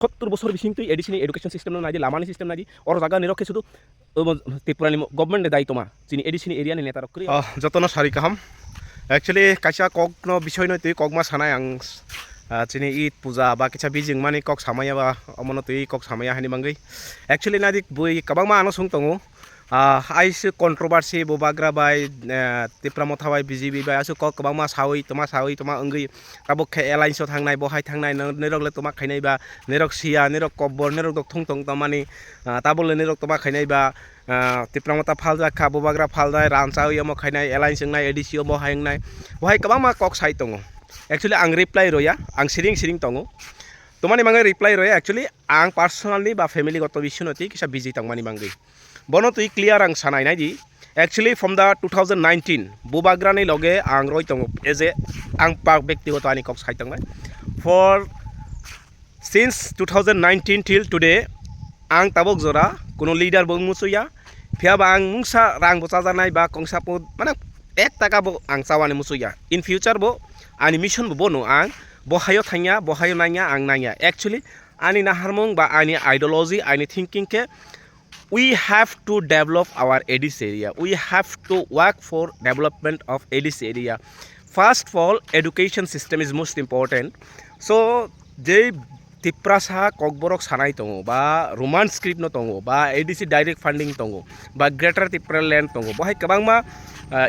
70 বছর বিসিং তুই এডিসিনি education system নাই লামানি সিস্টেম নাই অর জায়গা নিরক্ষে শুধু ত্রিপুরানি গভর্নমেন্ট দায়িত্ব মা যিনি এডিসিনি এরিয়ানি নেতা রক্ষী যতন সারি কাহাম actually काisa kok no bishoy no tui kok ma sanai ang chini Eid puja ba kaisa bijing mani kok samaya ba amono tui kok samaya hani mangai actually na dik bui kabang ma ano sung tongo aise controversy bo bagra bai tipramotha bai BJP bai asu kok kabang ma sawi toma angai tabok khe alliance o thangnai bo hai thangnai nerok le toma khainai ba nerok sia nerok kobor nerok dok thung tong tamani tabol le nerok toma khainai ba tipramota phalja kha bo bagra phaljai ranchawi amo khainai alliance ngai ADC mo haingnai bo hai kabang ma kok sai tongo actually ang reply roya ang siring tongo tomani mangai reply roya actually ang personally ba family goto bishunoti kisa busy tangmani mangai bono tui clear ang sanai nai di actually from the 2019 bubagra ni loge ang roi tongo as a ang park byaktigoto ani kok sai tangmai for since 2019 till today ang tabok jora kono leader bo musuya phiaba ang mungsa rang bocha janai ba kongsa po mane 1 taka bo ang chawani musuya in future bo ani mission bo bono ang bohayo thanya bohayo nanya ang nanya actually ani naharmung ba ani ideology ani thinking ke we have to develop our ADC area we have to work for development of ADC area first of all education system is most important so je tiprasa kokborok sanai tongo ba roman script no tongo ba ADC direct funding tongo ba greater tipra land tongo bohai kabangma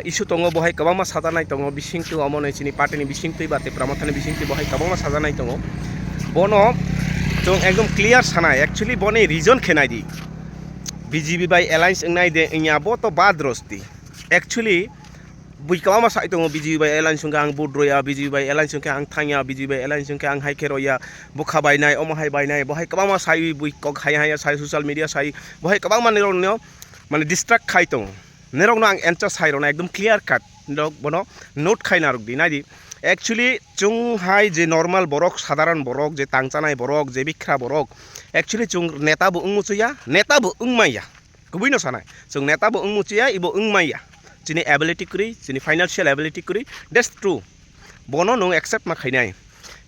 issue tongo bohai kabangma sajanai tongo bisingtu amone chini patini bisingtu ba tipramothani bisingtu bohai kabangma sajanai tongo bono jong ekdom clear sanai actually bone reason khenai di BJP by alliance ngai de nya bo to badrosti actually bui kabangma sai tongo BJP by alliance sungka ang budroya BJP by alliance sungka ang thangya BJP by alliance sungka ang haikeroya bukha bainai omo hai bainai bohai kabangma sai bui kok hai sai social media sai bohai kabangma nirong no mane distract khai tongo nerok no ang answer sai rona ekdom clear cut dok bono note khai narok di nai actually chung hai je normal borok sadaran borok je tangchanai borok je bikra borok actually chung neta bo ungmuchuya neta bo ungmaya kubuino sanai chung neta bo ungmuchuya ibo ungmaya chini ability kuri chini financial ability kuri that's true bono no accept ma khainai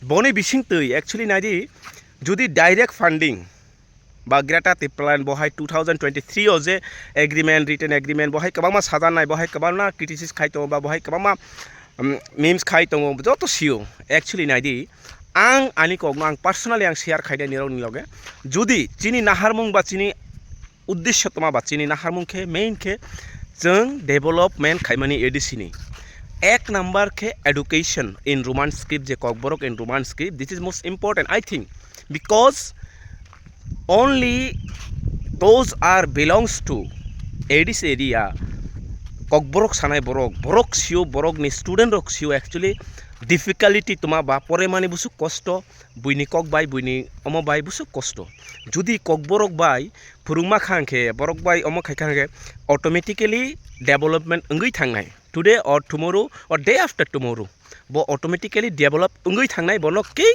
boni bising tui actually nai di jodi direct funding ba greta tiplan bohai 2023 o je agreement written agreement bohai kabangma sajanai bohai kabangma criticism khai to ba bohai kabangma memes khai tongo joto sio actually nai di ang ani kok ang personally ang share khai de nirok ni loge jodi chini naharmung ba chini uddeshyo toma ba chini naharmung khe main khe jeng development khaimani ADC ni ek number khe education in roman script je kokborok in roman script this is most important I think because only those are belongs to ADC area kokborok sanai borok sio borok ni student rok sio actually difficulty toma ba pore mani busu kosto buini kok bai buini omo bai busu kosto jodi kokborok bai phurungma khangkhe borok bai omo khaikangkhe automatically development ungui thangnai today or tomorrow or day after tomorrow bo automatically develop ungui thangnai bono ki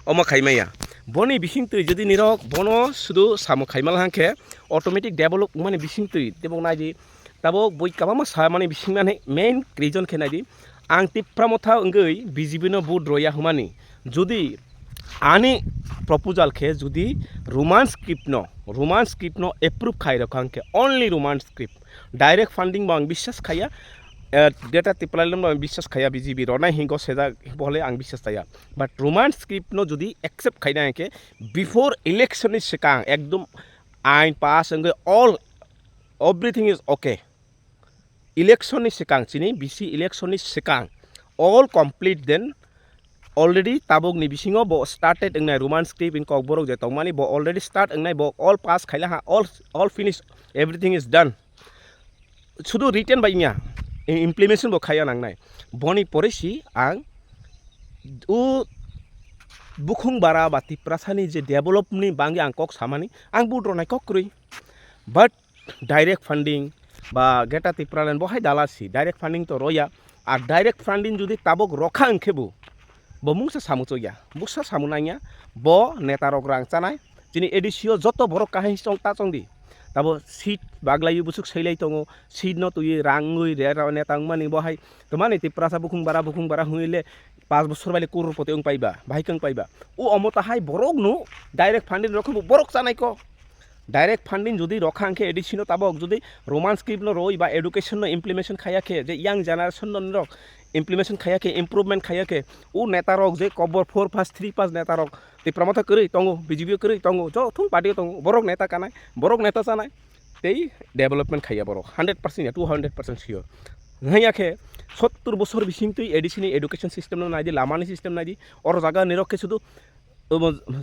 omo khaimaya boni bising tui jodi nirok bono sudu samo khaimal hangkhe automatic develop mane bising tui tebok nai di tabo boi kabama sa mane bising mane main reason khenai di ang tipramotha ungui BJP no board roya humani jodi ani proposal khe jodi roman script no approve khai rakhangke only roman script direct funding bang bishas khaya data tiplalem bang bishas khaya BJP rona hingo seda bole ang bishas taya but roman script no jodi accept khai na ke before election is sekang ekdom ain pass ungui all everything is okay election is sekang chini BC election is sekang all complete then already tabok ni bisingo bo started engnai roman script in kokborok je tongmani bo already start engnai bo all pass khaila ha all finished everything is done sudu written by nya implementation bo khaya nangnai boni poresi ang u bukhung bara ba tiprasani je develop ni bangi ang kok samani ang budro nai kok krui but direct funding ba geta tipralan bohai dalasi direct funding to roya আর direct funding যদি তাবক রখা আংখেবো bo mungsa samu choya mungsa samu nanya bo neta rok rang chanai chini ADC o joto borok kahai chong ta chong di tabo seat baglayu busuk sailai tongo seat no tuyi rangui re netang mani bohai to mani ti prasa bukhung bara huile 5 বছর বাইলে করোড়পতি ওং পাইবা ভাইকং পাইবা ও অমতাহাই বরক নু direct funding রকম বরক জানাই ক direct funding যদি রখাংকে এডিশনো তাবক যদি রোমান স্ক্রিপ্ট ন রই বা এডুকেশন ন ইমপ্লিমেশন খাইয়াকে যে ইয়াং জেনারেশন ন রক ইমপ্লিমেশন খাইয়াকে ইমপ্রুভমেন্ট খাইয়াকে ও নেতা রক যে কবর 4 পাস 3 পাস নেতা রক তে প্রমথ করি তঙ্গ বিজেপি করি তঙ্গ জ থুম পার্টি তঙ্গ বরক নেতা কানাই বরক নেতা জানাই তেই ডেভেলপমেন্ট খাইয়া বরক 100% 200% শিওর নাইয়াকে 70 বছর বিসিং তুই এডিশনাল এডুকেশন সিস্টেম নাই দি লামানি সিস্টেম নাই দি ওর জায়গা নিরক্ষে শুধু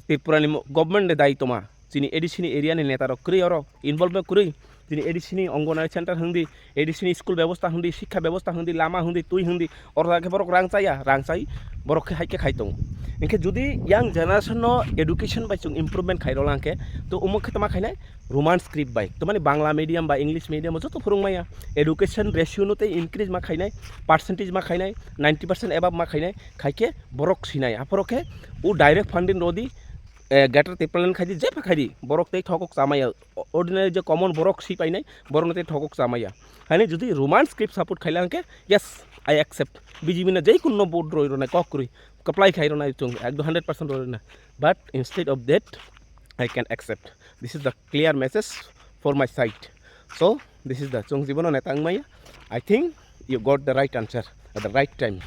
ত্রিপুরানি গভর্নমেন্ট দায়ী তোমা যিনি এডিশনাল এরিয়ানি নেতারক করি ওর ইনভলভমেন্ট করি যিনি এডিশনাল অঙ্গনওয়াড়ি সেন্টার হুন্দি এডিশনাল স্কুল ব্যবস্থা হুন্দি শিক্ষা ব্যবস্থা হুন্দি লামা হুন্দি তুই হুন্দি ওর জায়গায় বরক রাং চাই বরককে হাইকে খাইতং ইনকে যদি ইয়াং জেনারেশন এডুকেশন বাই ইমপ্রুভমেন্ট খাইরলাংকে তো উমুক তোমা খাইনাই রোমান স্ক্রিপ্ট বাই তো মানে বাংলা মিডিয়াম বা ইংলিশ মিডিয়াম যত ফরংমায়া এডুকেশন রেশিওতে ইনক্রিজ মা খাইনাই পার্সেন্টেজ মা খাইনাই 90% এবাব মা খাইনাই খাইকে বরক সিনাই আপরকে ও ডাইরেক্ট ফান্ডিং রদি গ্যাটার তেপলান খাইদি যে খাইদি বরক তেই ঠকক চামাইয়া অর্ডিনারি যে কমন বরক সি পাইনাই বরনতে ঠকক চামাইয়া হানি যদি রোমান স্ক্রিপ্ট সাপোর্ট খাইলাংকে ইয়েস আই অ্যাকসেপ্ট বিজেপি না যেই কোনো বোর্ড রই না কক করি কপ্লাই খাই রনা চুং একদম 100% রই না but instead of that I can accept. This is the clear message for my side. So this is the Chung Jibono Netang Maya. I think you got the right answer at the right time.